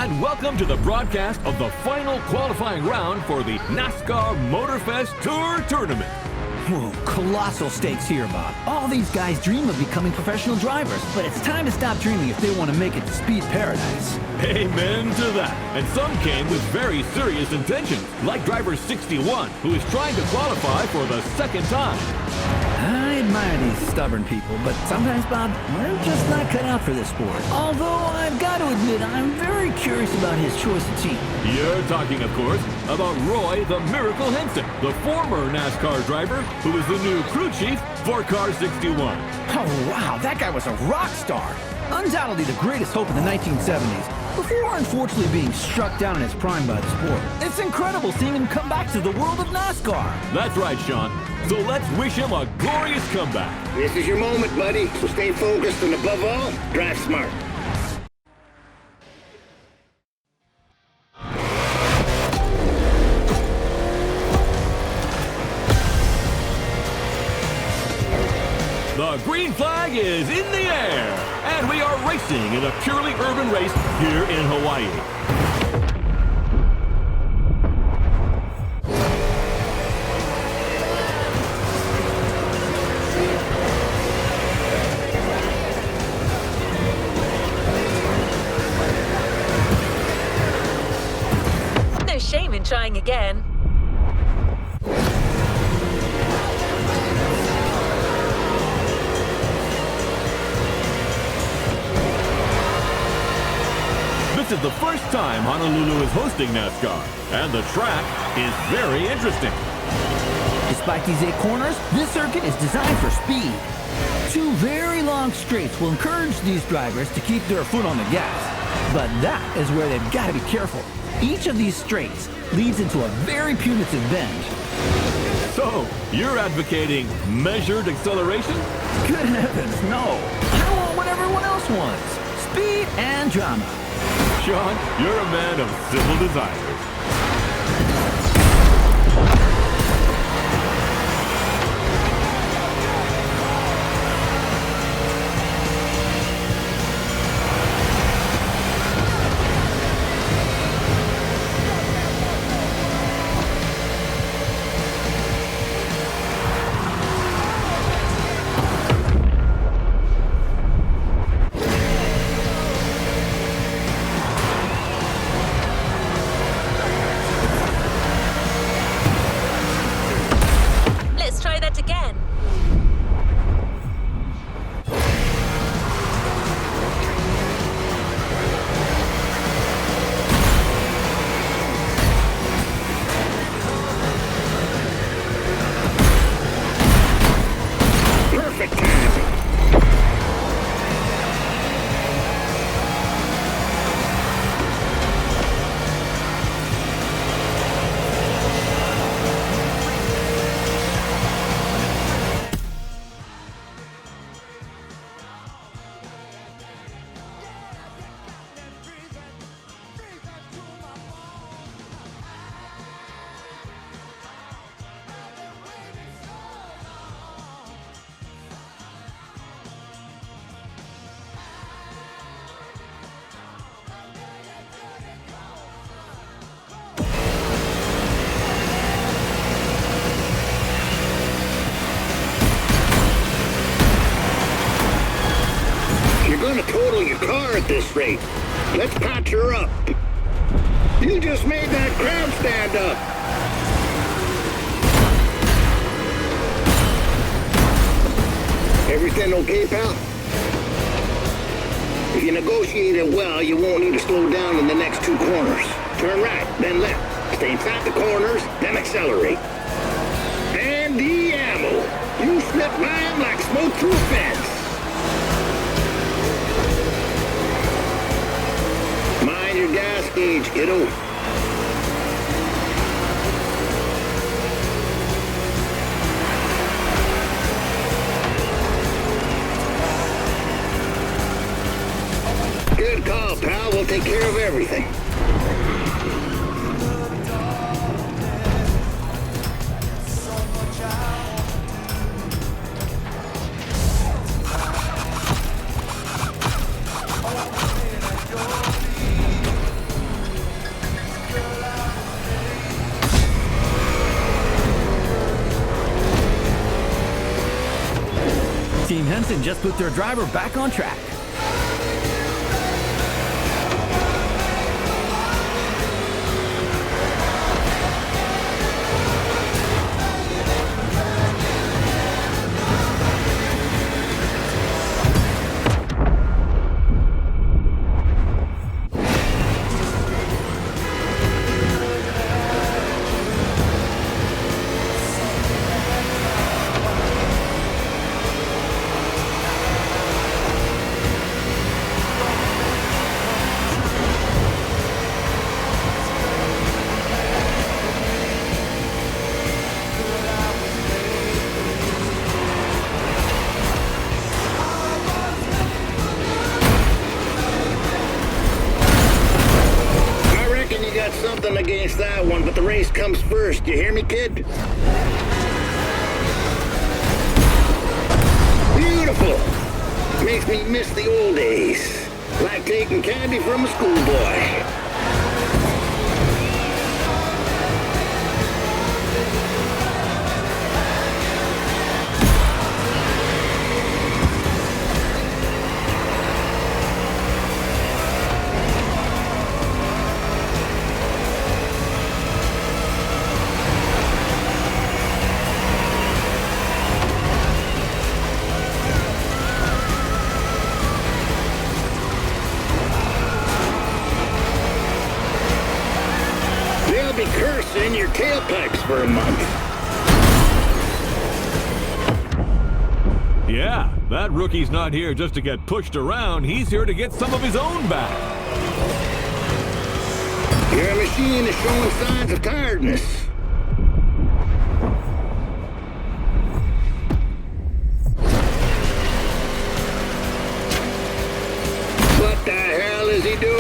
and welcome to the broadcast of the final qualifying round for the NASCAR MOTORFEST Tour Tournament. Whoa, colossal stakes here, Bob. All these guys dream of becoming professional drivers, but it's time to stop dreaming if they want to make it to speed paradise. Amen to that. And some came with very serious intentions, like driver 61, who is trying to qualify for the second time. I admire these stubborn people, but sometimes, Bob, we're just not cut out for this sport. Although I've got to admit, I'm very curious about his choice of team. You're talking, of course, about Roy the Miracle Henson, the former NASCAR driver who is the new crew chief for Car 61. Oh, wow, that guy was a rock star. Undoubtedly the greatest hope in the 1970s, before unfortunately being struck down in his prime by the sport. It's incredible seeing him come back to the world of NASCAR. That's right, Sean. So let's wish him a glorious comeback. This is your moment, buddy, so stay focused and above all, drive smart. The green flag is in the air, and we are racing in a purely urban race here in Hawaii. No shame in trying again. This is the first time Honolulu is hosting NASCAR, and the track is very interesting. Despite these 8 corners, this circuit is designed for speed. 2 very long straights will encourage these drivers to keep their foot on the gas. But that is where they've got to be careful. Each of these straights leads into a very punitive bend. So, you're advocating measured acceleration? Good heavens, no. I want what everyone else wants. Speed and drama. Sean, you're a man of civil desires. Let's try that again. Perfect timing. You're gonna total your car at this rate. Let's patch her up. You just made that crowd stand up. Everything okay, pal? If you negotiate it well, you won't need to slow down in the next 2 corners. Turn right, then left. Stay inside the corners, then accelerate. And the ammo. You slip by him like smoke through a fence. Mind your gas gauge, kiddo. Good call, pal. We'll take care of everything. Team Henson just put their driver back on track. Something against that one, but the race comes first. You hear me, kid? Beautiful. Makes me miss the old days. Like taking candy from a schoolboy. Be cursing your tailpipes for a month. Yeah, that rookie's not here just to get pushed around. He's here to get some of his own back. Your machine is showing signs of tiredness. What the hell is he doing?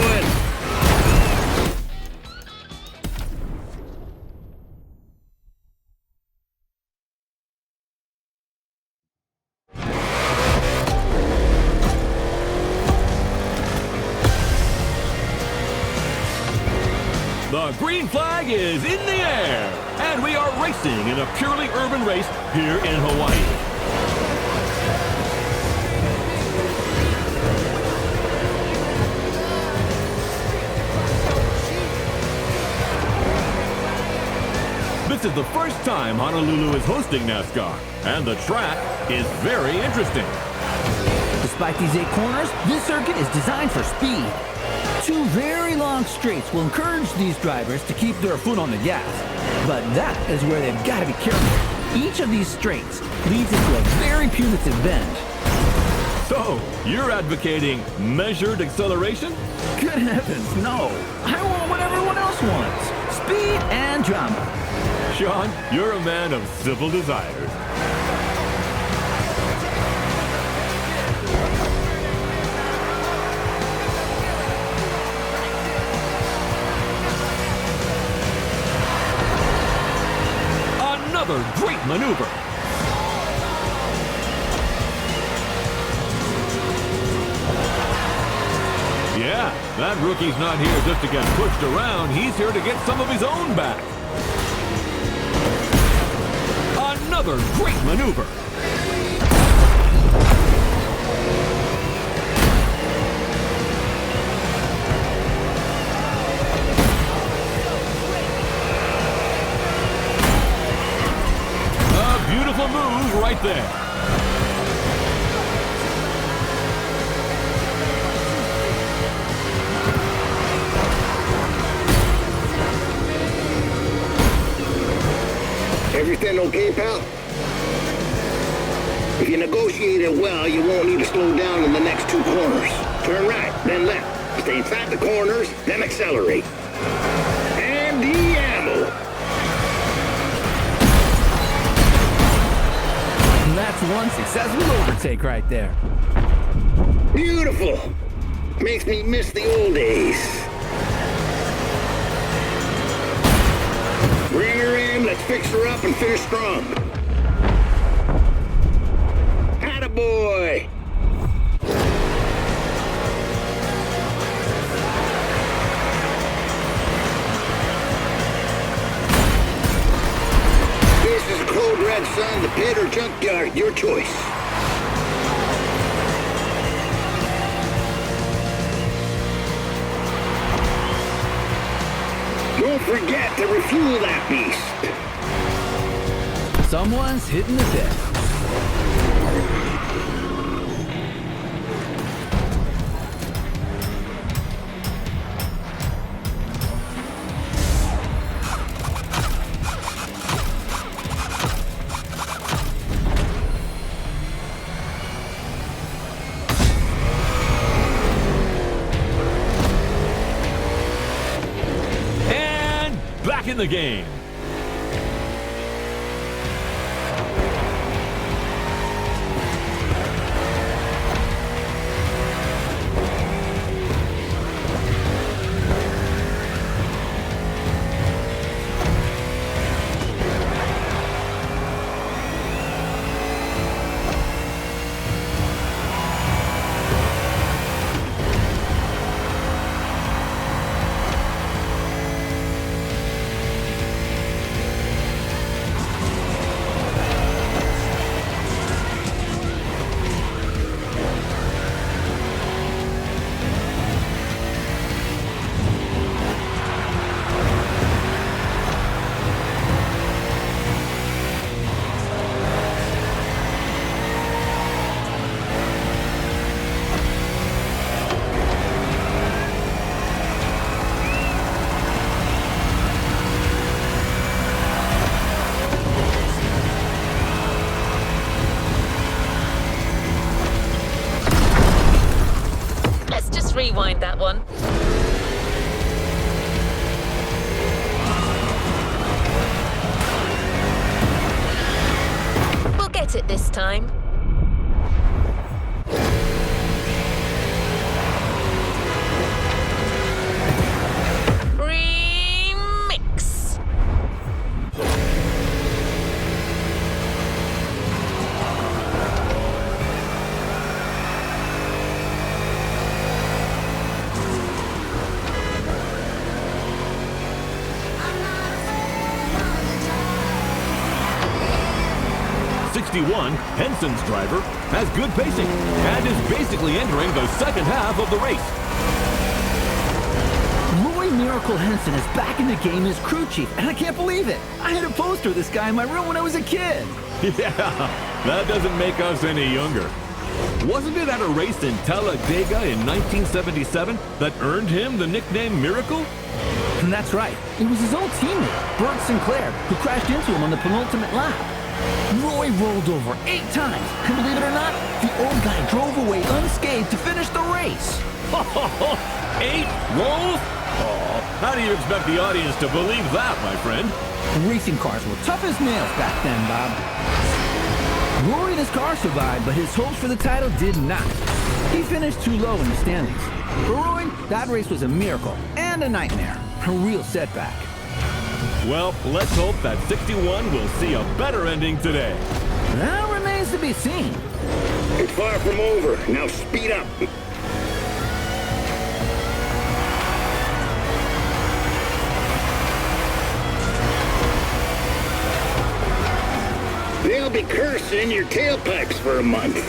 The green flag is in the air, and we are racing in a purely urban race here in Hawaii. This is the first time Honolulu is hosting NASCAR, and the track is very interesting. Despite these 8 corners, this circuit is designed for speed. 2 very long straights will encourage these drivers to keep their foot on the gas. But that is where they've got to be careful. Each of these straights leads into a very punitive bend. So, you're advocating measured acceleration? Good heavens, no. I want what everyone else wants. Speed and drama. Sean, you're a man of civil desires. Another great maneuver. Yeah, that rookie's not here just to get pushed around. He's here to get some of his own back. Another great maneuver. A beautiful move right there. Everything okay, pal? If you negotiate it well, you won't need to slow down in the next 2 corners. Turn right, then left. Stay inside the corners, then accelerate. And the ammo. That's one successful overtake right there. Beautiful. Makes me miss the old days. Bring her in, let's fix her up and finish strong. Attaboy! This is Code Red, son, the pit or junkyard, your choice. don't forget to refuel that beast. Someone's hitting the deck. Back in the game. Rewind that one. We'll get it this time. Remix. Henson's driver has good pacing and is basically entering the second half of the race. Roy Miracle Henson is back in the game as crew chief, and I can't believe it. I had a poster of this guy in my room when I was a kid. Yeah, that doesn't make us any younger. Wasn't it at a race in Talladega in 1977 that earned him the nickname Miracle? And that's right. It was his old teammate, Bert Sinclair, who crashed into him on the penultimate lap. Roy rolled over 8 times, and believe it or not, the old guy drove away unscathed to finish the race. 8 rolls? Oh, how do you expect the audience to believe that, my friend? Racing cars were tough as nails back then, Bob. Roy and his car survived, but his hopes for the title did not. He finished too low in the standings. For Roy, that race was a miracle and a nightmare. A real setback. Well, let's hope that 61 will see a better ending today. That remains to be seen. It's far from over. Now speed up. They'll be cursing your tailpipes for a month.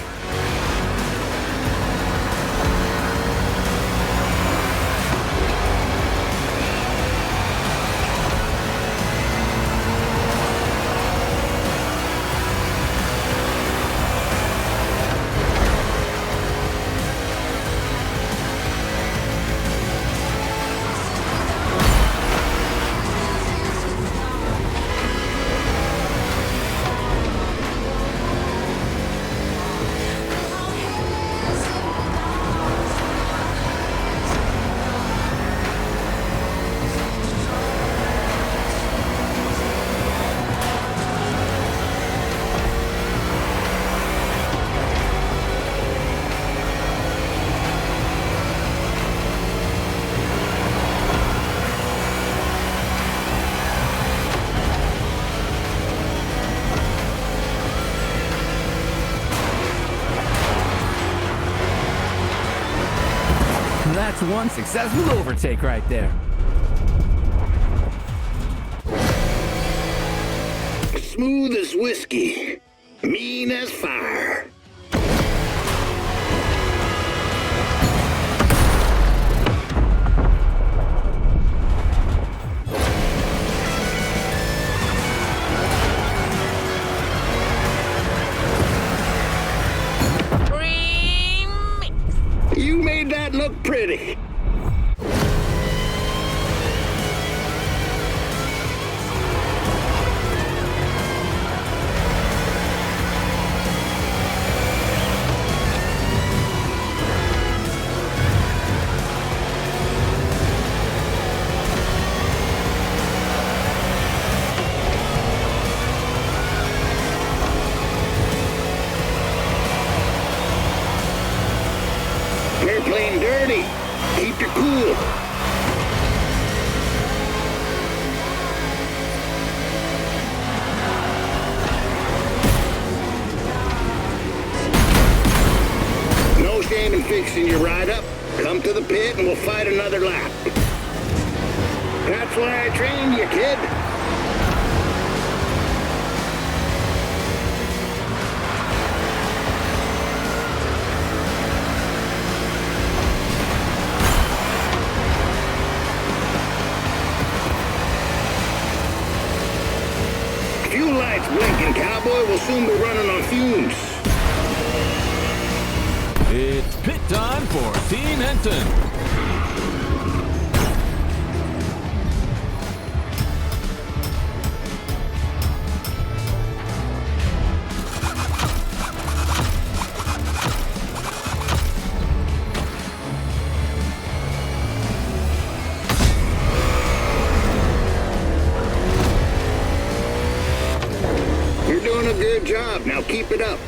That's one successful overtake right there. Smooth as whiskey, mean as fire. that look pretty. You're playing dirty. Keep your cool. No shame in fixing your ride up. Come to the pit and we'll fight another lap. That's why I trained you, kid. Fuel lights blinking, cowboy. We'll soon be running on fumes. It's pit time for Team Henson. You're doing a good job. Now keep it up.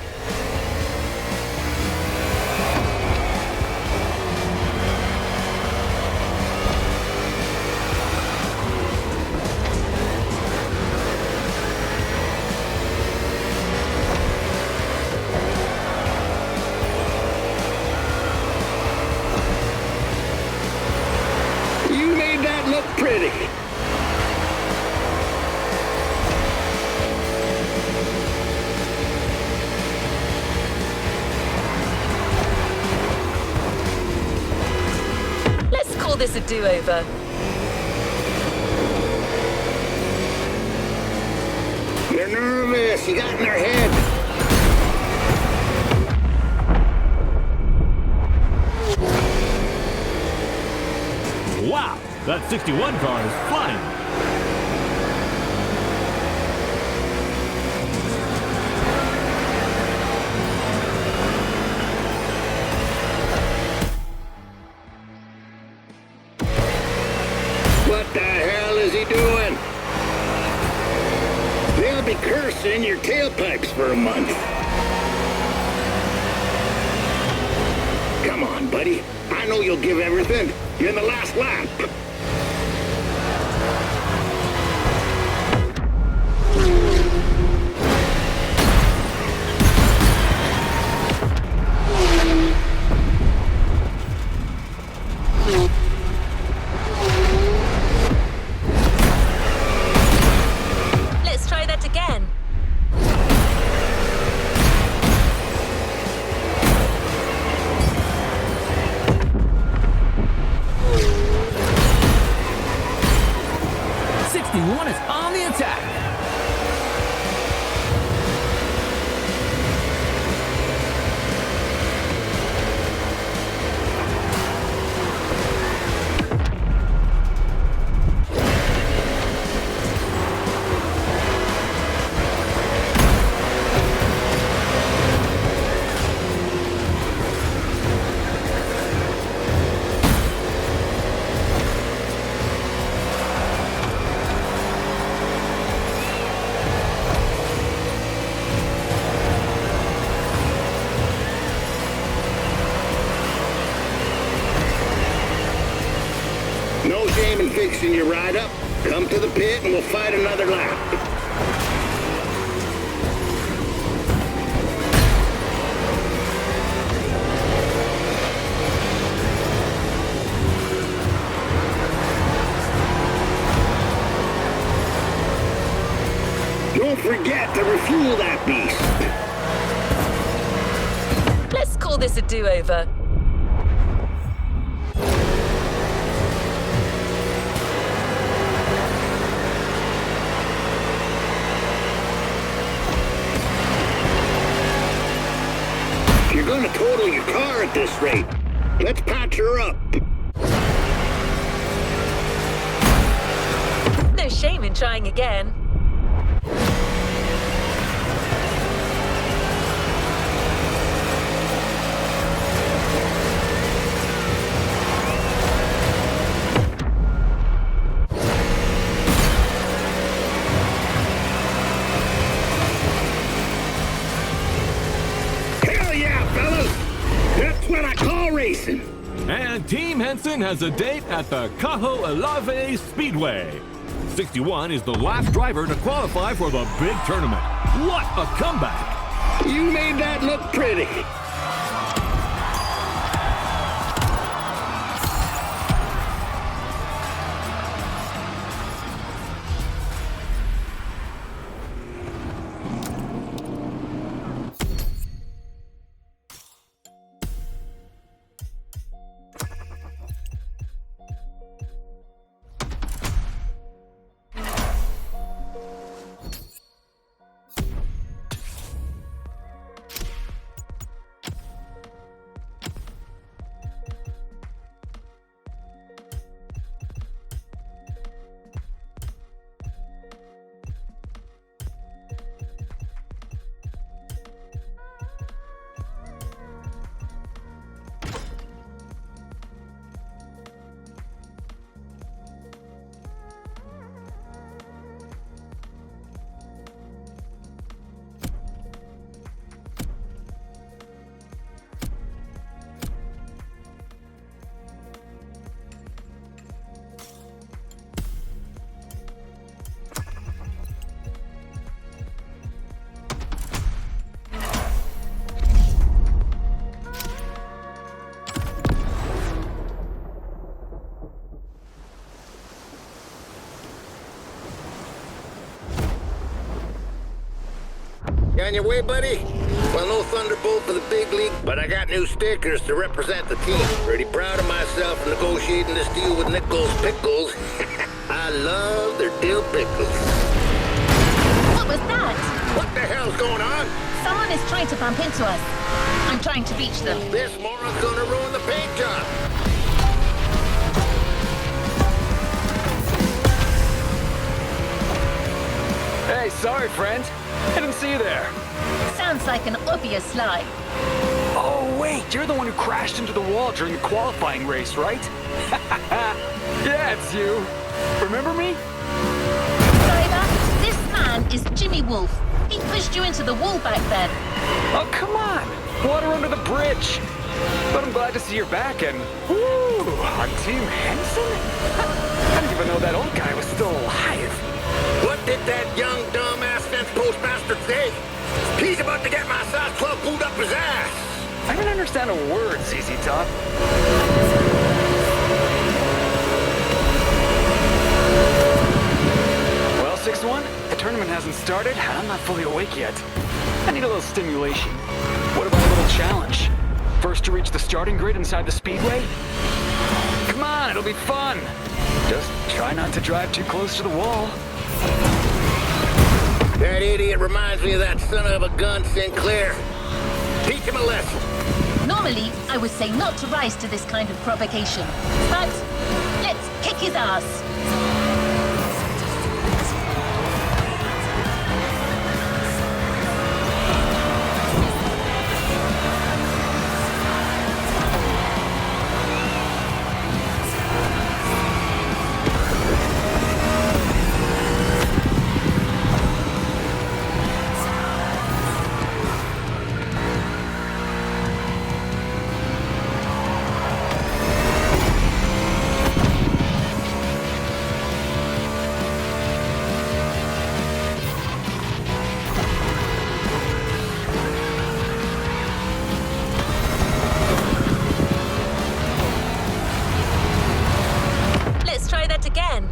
You made that look pretty. Let's call this a do-over. They're nervous. You got in their head. Wow, that 61 car is flying. What the hell is he doing? They'll be cursing your tailpipes for a month. Come on, buddy. I know you'll give everything. You're in the last lap. Let's try that again. '61 is on the attack. No shame in fixing your ride up. Come to the pit and we'll fight another lap. Don't forget to refuel that beast. Let's call this a do-over. You're gonna total your car at this rate. Let's patch her up. No shame in trying again. Hell yeah, fellas! That's what I call racing. And Team Henson has a date at the Cajo Alave Speedway. 61 is the last driver to qualify for the big tournament. What a comeback! You made that look pretty. You on your way, buddy? Well, no Thunderbolt for the big league, but I got new stickers to represent the team. Pretty proud of myself for negotiating this deal with Nichols Pickles. I love their dill pickles. What was that? What the hell's going on? Someone is trying to bump into us. I'm trying to reach them. This moron's gonna ruin the paint job. Hey, sorry, friend. I didn't see you there. Sounds like an obvious lie. Oh, wait, you're the one who crashed into the wall during the qualifying race, right? Yeah, it's you. Remember me? Driver, this man is Jimmy Wolf. He pushed you into the wall back then. Oh, come on. Water under the bridge. But I'm glad to see you're back and... Woo! On Team Henson? I didn't even know that old guy was still alive. What did that young dumbass fence postmaster say? He's about to get my size 12 boot up his ass. I don't understand a word, ZZ Top. Well, 6-1, the tournament hasn't started, and I'm not fully awake yet. I need a little stimulation. What about a little challenge? First to reach the starting grid inside the speedway? Come on, it'll be fun. Just try not to drive too close to the wall. That idiot reminds me of that son of a gun Sinclair. Teach him a lesson. Normally, I would say not to rise to this kind of provocation. But let's kick his ass. Again.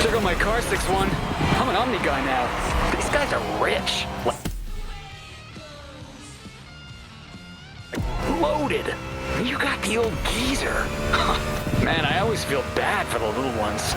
Check out my car, 6-1. I'm an Omni guy now. These guys are rich. Loaded. You got the old geezer. Man, I always feel bad for the little ones.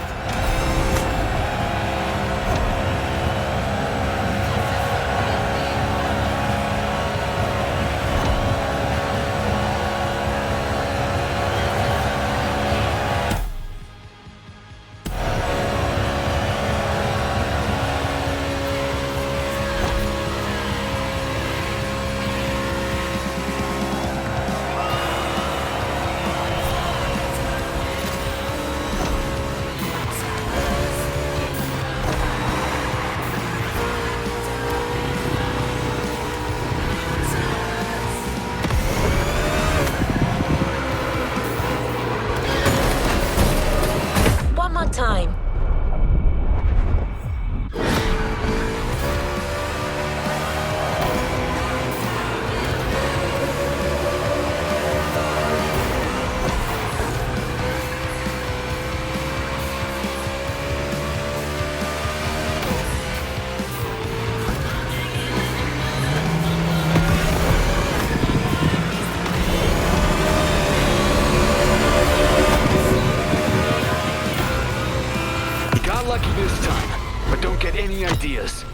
ideas.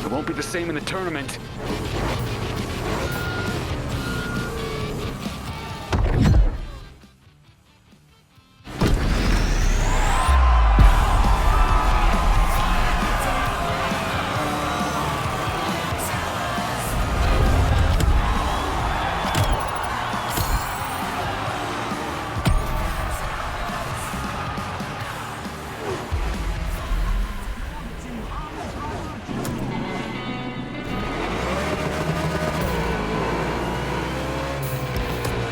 It won't be the same in the tournament.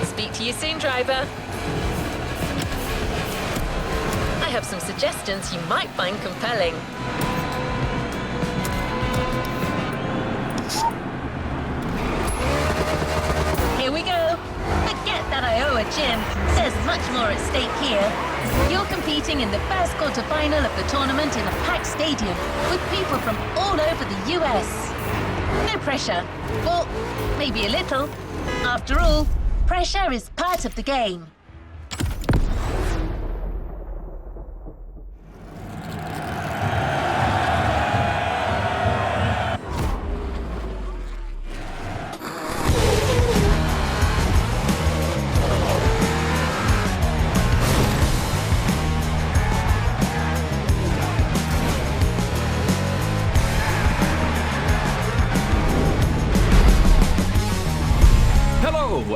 Speak to you soon, driver. I have some suggestions you might find compelling. Here we go. Forget that I owe a gym. There's much more at stake here. You're competing in the first quarterfinal of the tournament in a packed stadium with people from all over the US. No pressure. Or maybe a little. After all, pressure is part of the game.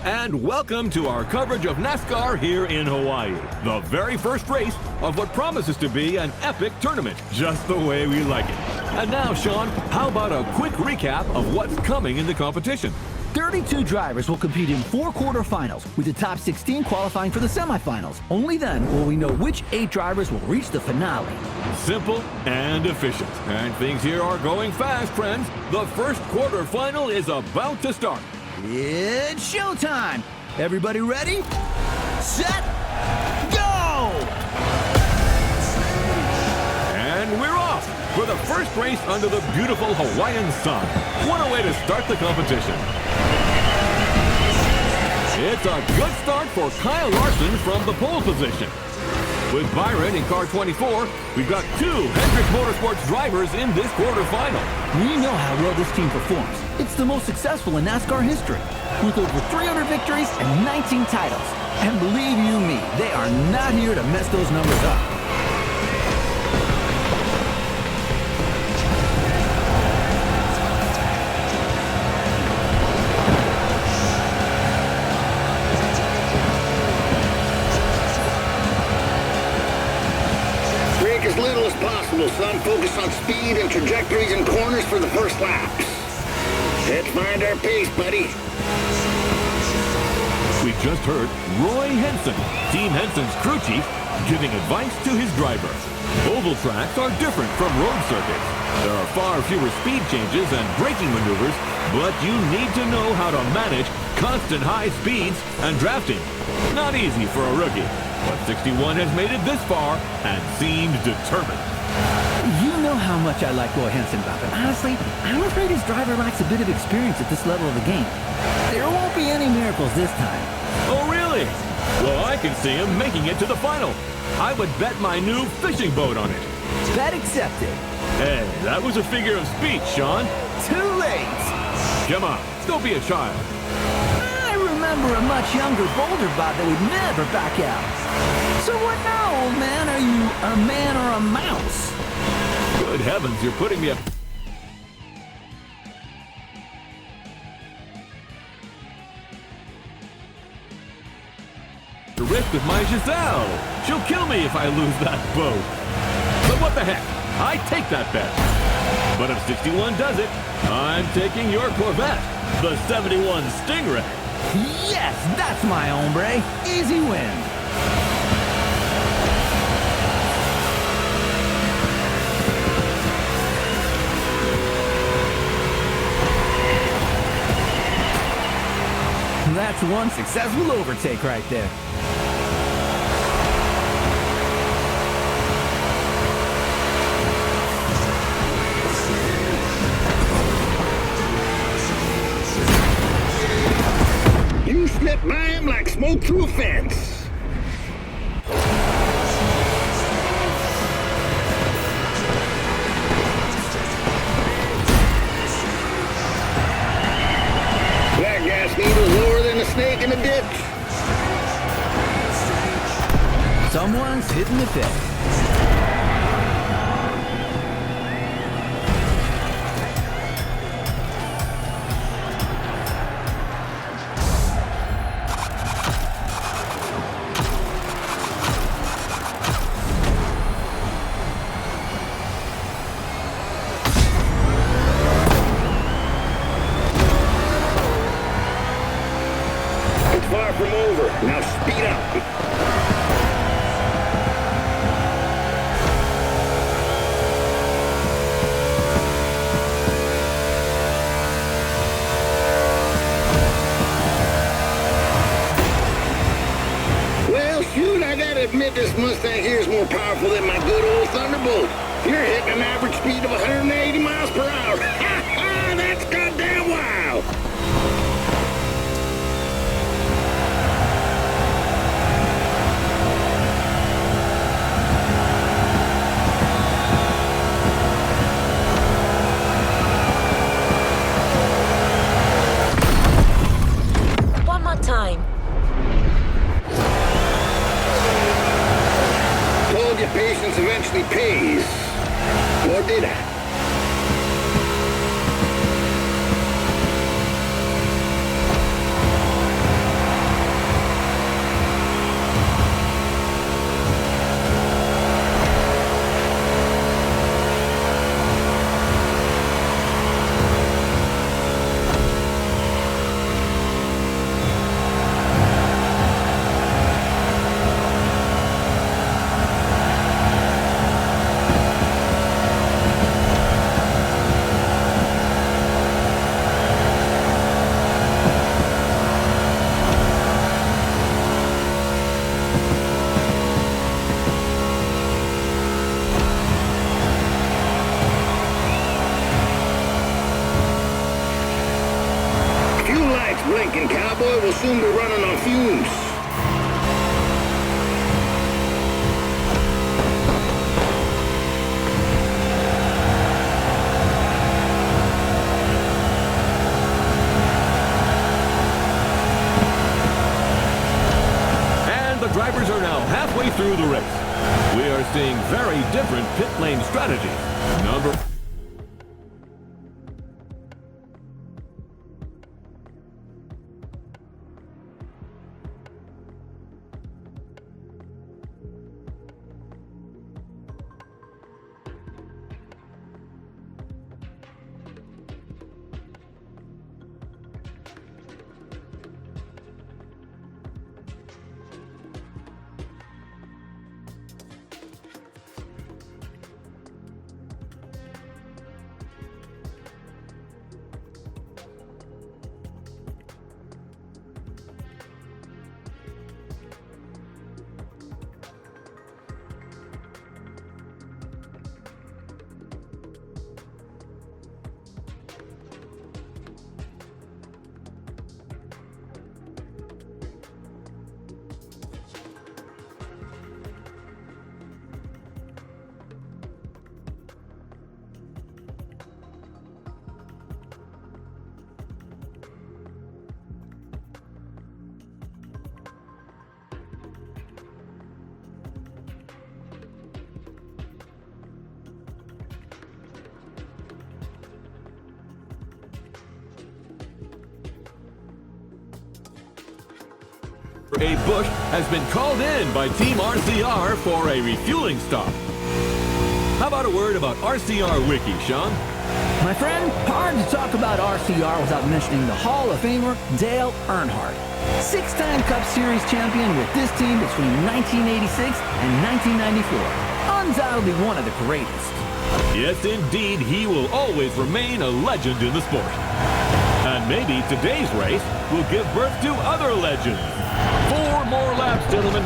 And welcome to our coverage of NASCAR here in Hawaii. The very first race of what promises to be an epic tournament, just the way we like it. And now, Sean, how about a quick recap of what's coming in the competition? 32 drivers will compete in 4 quarterfinals, with the top 16 qualifying for the semifinals. Only then will we know which 8 drivers will reach the finale. Simple and efficient. And things here are going fast, friends. The first quarterfinal is about to start. It's showtime! Everybody ready? Set! Go! And we're off for the first race under the beautiful Hawaiian sun. What a way to start the competition. It's a good start for Kyle Larson from the pole position. With Byron in car 24, we've got 2 Hendrick Motorsports drivers in this quarterfinal. We know how well this team performs. It's the most successful in NASCAR history, with over 300 victories and 19 titles. And believe you me, they are not here to mess those numbers up. Break as little as possible, son. Focus on speed and trajectories and corners for the first laps. Let's find our pace, buddy. We just heard Roy Henson, Team Henson's crew chief, giving advice to his driver. Oval tracks are different from road circuits. There are far fewer speed changes and braking maneuvers, but you need to know how to manage constant high speeds and drafting. Not easy for a rookie, but 61 has made it this far and seemed determined. You know how much I like Roy Henson, but honestly, I'm afraid his driver lacks a bit of experience at this level of the game. There won't be any miracles this time. Oh, really? Well, I can see him making it to the final. I would bet my new fishing boat on it. Bet accepted. Hey, that was a figure of speech, Sean. Too late. Come on, don't be a child. I remember a much younger, bolder Bob that would never back out. So what now, old man? Are you a man or a mouse? Good heavens, you're putting me up. The risk with my Giselle. She'll kill me if I lose that boat. But what the heck? I take that bet. But if 61 does it, I'm taking your Corvette, the 71 Stingray. Yes, that's my hombre. Easy win. That's one successful overtake right there. You slipped by him like smoke through a fence. Someone's hitting the deck. It's far from over. Now speed up. Well, shoot, I gotta admit this Mustang here is more powerful than my good old Thunderbolt. You're hitting an average speed of 180 miles per hour. Ha ha! That's goddamn wild! One more time. Told you patience eventually pays. Or did I? Few lights blinking, cowboy. Will soon be running on fumes. And the drivers are now halfway through the race. We are seeing very different pit lane strategies. Number A Bush has been called in by Team RCR for a refueling stop. How about a word about RCR Wiki, Sean? My friend, hard to talk about RCR without mentioning the Hall of Famer Dale Earnhardt. Six-time Cup Series champion with this team between 1986 and 1994. Undoubtedly one of the greatest. Yes, indeed, he will always remain a legend in the sport. And maybe today's race will give birth to other legends. 4 more laps, gentlemen.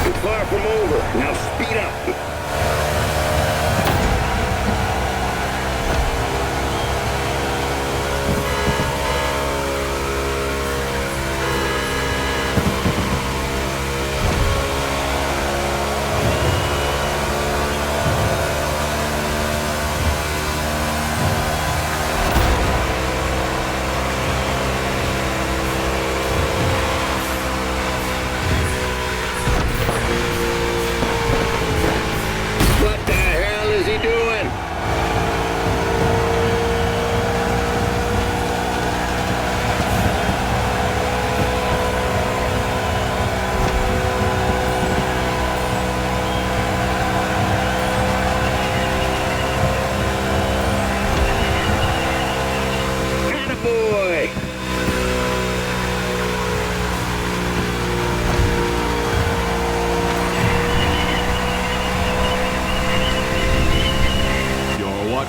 It's far from over. Now speed up.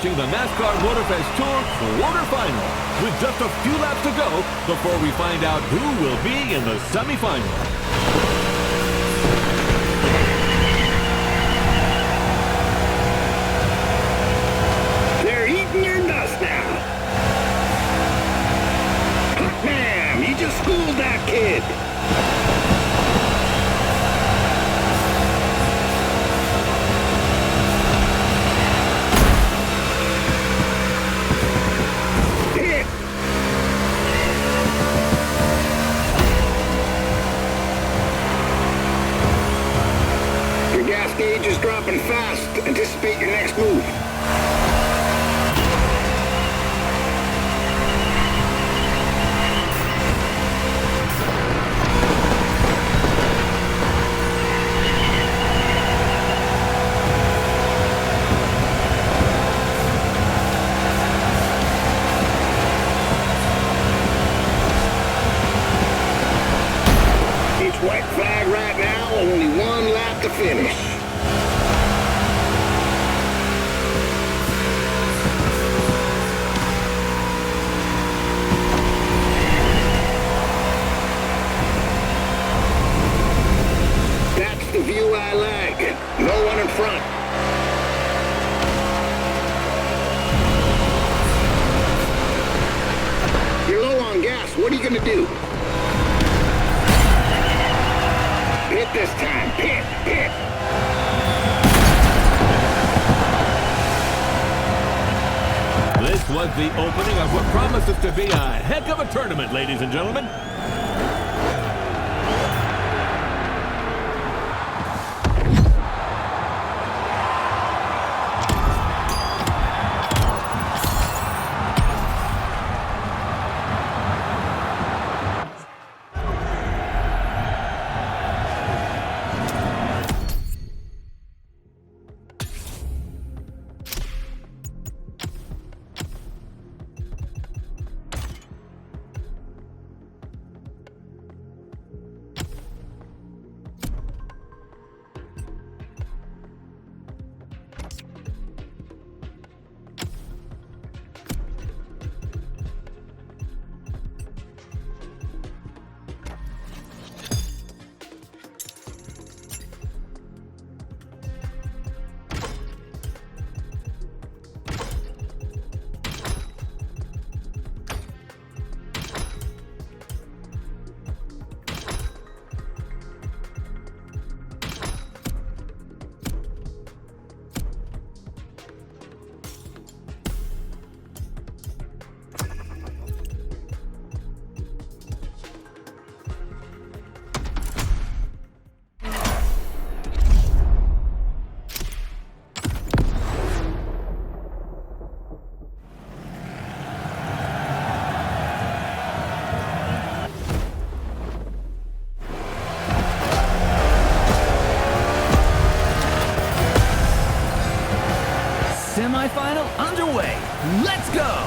watching the NASCAR MOTORFEST Tour quarterfinal with just a few laps to go before we find out who will be in the semifinal. They're eating your dust now. Hot ma'am, you just schooled that kid. Hit. Your gas gauge is dropping fast. Anticipate your next move. It's white flag right now, only one lap to finish. That's the view I like. No one in front. You're low on gas. What are you gonna do? Pit this time. Pit, pit. This was the opening of what promises to be a heck of a tournament, ladies and gentlemen. Semi-final underway. Let's go!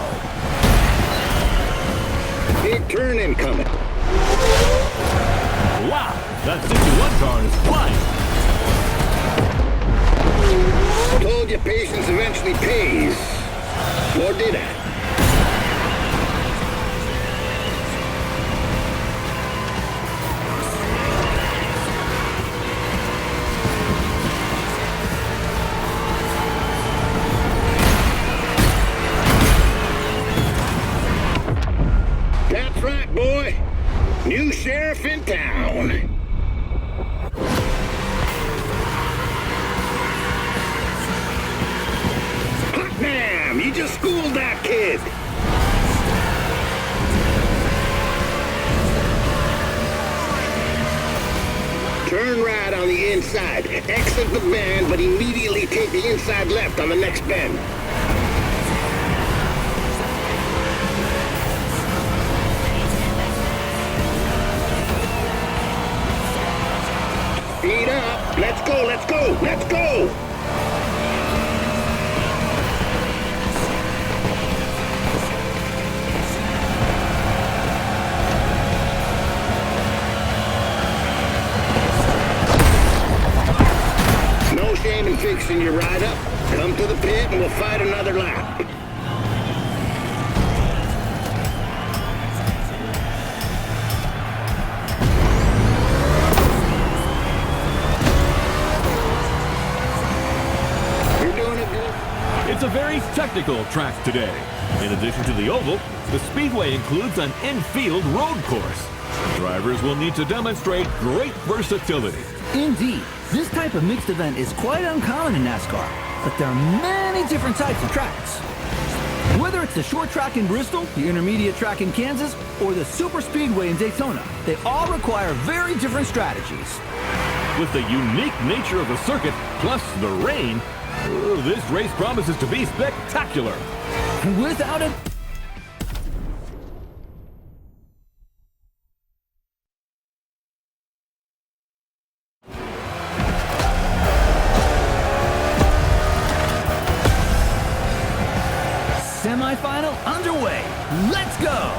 Big turn incoming. Wow, that 61 car is flying. Told you patience eventually pays. Or did I? That's right, boy. New sheriff in town. Hot ma'am, you just schooled that kid. Turn right on the inside. Exit the bend, but immediately take the inside left on the next bend. Speed up. Let's go, let's go, let's go. No shame in fixing your ride up. Come to the pit and we'll fight another lap. You're doing it good. It's a very technical track today. In addition to the oval, the speedway includes an infield road course. Drivers will need to demonstrate great versatility. Indeed, this type of mixed event is quite uncommon in NASCAR, but there are many different types of tracks. Whether it's the short track in Bristol, the intermediate track in Kansas, or the super speedway in Daytona, they all require very different strategies. With the unique nature of the circuit, plus the rain, this race promises to be spectacular. Without a semifinal underway. Let's go!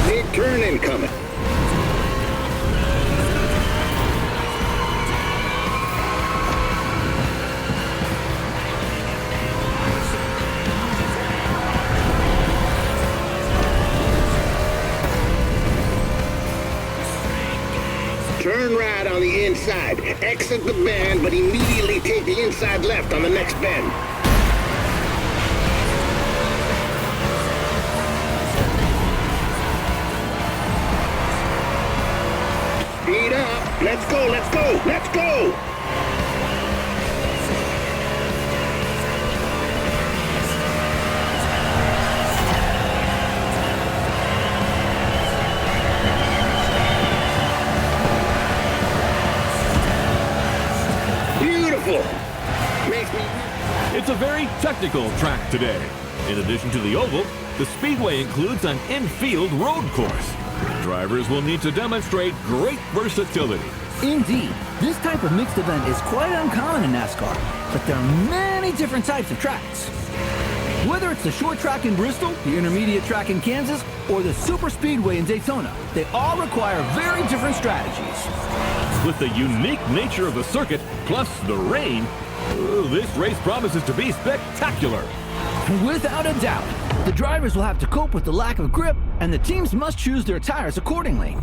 Big turn incoming. Turn right on the inside. Exit the bend, but immediately take the inside left on the next bend. Speed up. Let's go, let's go, let's go! Beautiful. Makes me... It's a very technical track today. In addition to the oval, the speedway includes an infield road course. Drivers will need to demonstrate great versatility. Indeed, this type of mixed event is quite uncommon in NASCAR, but there are many different types of tracks. Whether it's the short track in Bristol, the intermediate track in Kansas, or the super speedway in Daytona, they all require very different strategies. With the unique nature of the circuit, plus the rain, this race promises to be spectacular. Without a doubt, the drivers will have to cope with the lack of grip, and the teams must choose their tires accordingly.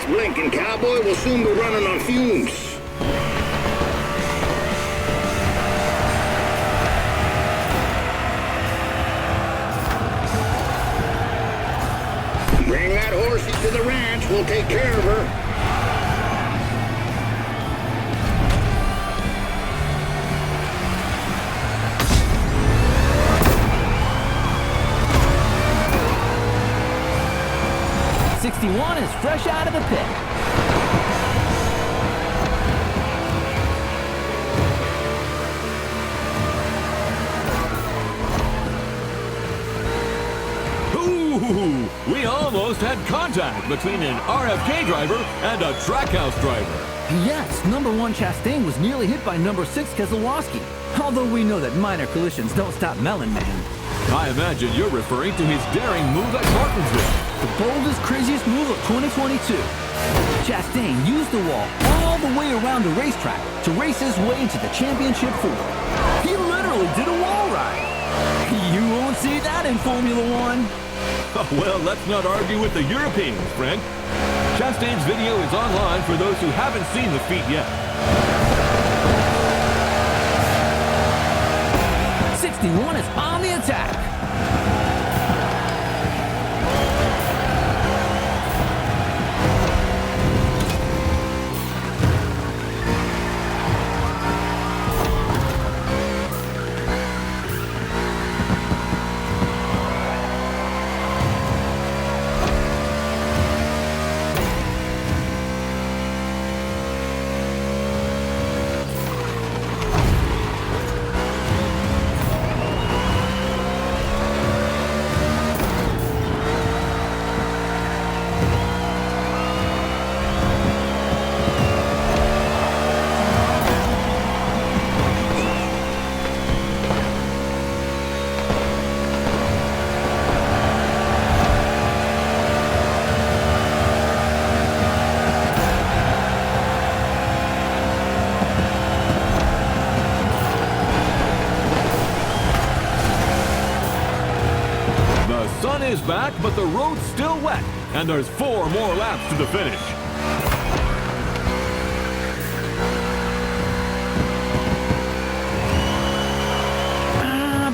Blinking cowboy will soon be running on fumes. Bring that horsey to the ranch. We'll take care of her. '61 is fresh out of the pit. Ooh, we almost had contact between an RFK driver and a Trackhouse driver. Yes, number 1 Chastain was nearly hit by number 6 Keselowski. Although we know that minor collisions don't stop Melon Man. I imagine you're referring to his daring move at Martinsville. The boldest, craziest move of 2022. Chastain used the wall all the way around the racetrack to race his way into the championship 4. He literally did a wall ride. You not in Formula One. Well, let's not argue with the Europeans, friend. Chastain's video is online for those who haven't seen the feat yet. 61 is on the attack. The sun is back, but the road's still wet, and there's 4 more laps to the finish.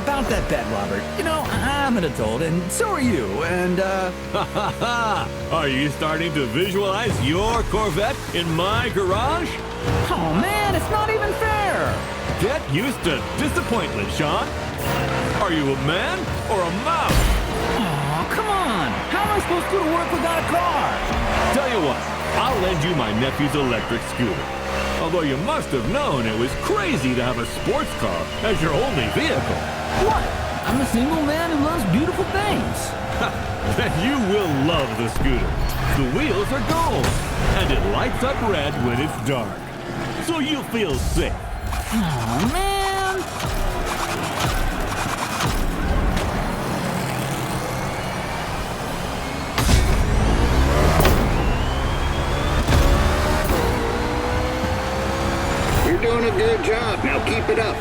About that bet, Robert. You know, I'm an adult, and so are you, and, Are you starting to visualize your Corvette in my garage? Oh, man, it's not even fair! Get used to disappointment, Sean. Are you a man or a mouse? Oh, come on! How am I supposed to go to work without a car? Tell you what, I'll lend you my nephew's electric scooter. Although you must have known it was crazy to have a sports car as your only vehicle. What? I'm a single man who loves beautiful things. Then you will love the scooter. The wheels are gold, and it lights up red when it's dark. So you'll feel safe. Oh, man! You're doing a good job. Now keep it up.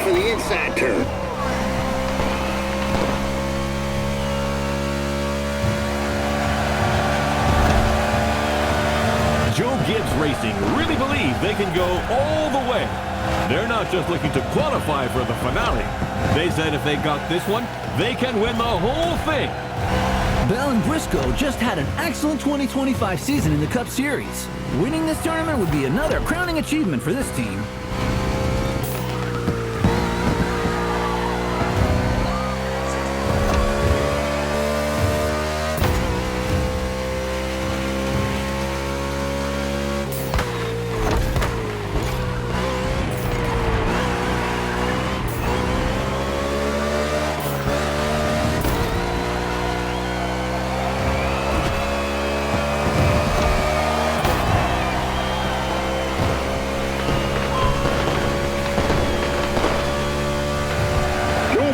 Inside turn. Joe Gibbs Racing really believe they can go all the way. They're not just looking to qualify for the finale. They said if they got this one, they can win the whole thing. Bell and Briscoe just had an excellent 2025 season in the Cup Series. Winning this tournament would be another crowning achievement for this team.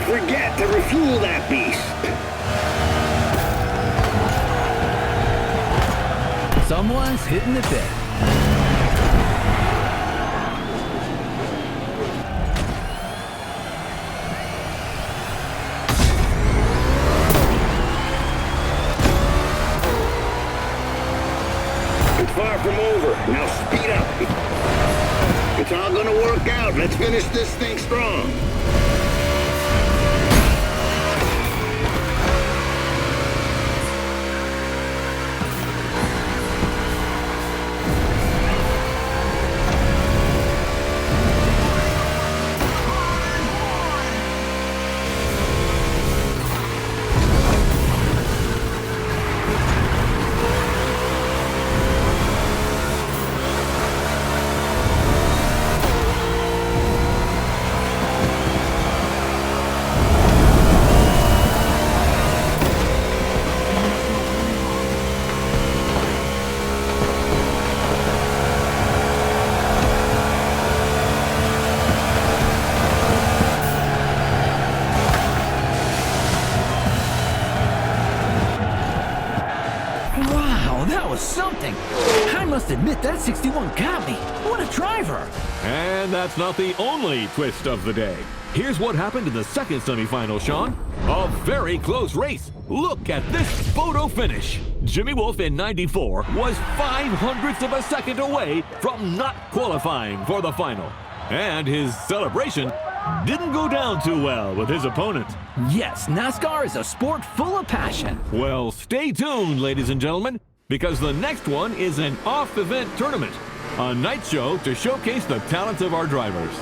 forget to refuel that beast. Someone's hitting the bed. It's far from over. Now speed up. It's all gonna work out. Let's finish this thing strong. Wow, that was something. I must admit, that 61 got me. What a driver. And that's not the only twist of the day. Here's what happened in the second semifinal, Sean. A very close race. Look at this photo finish. Jimmy Wolf in 94 was 0.05 of a second away from not qualifying for the final. And his celebration didn't go down too well with his opponent. Yes, NASCAR is a sport full of passion. Well, stay tuned, ladies and gentlemen, because the next one is an off-event tournament, a night show to showcase the talents of our drivers.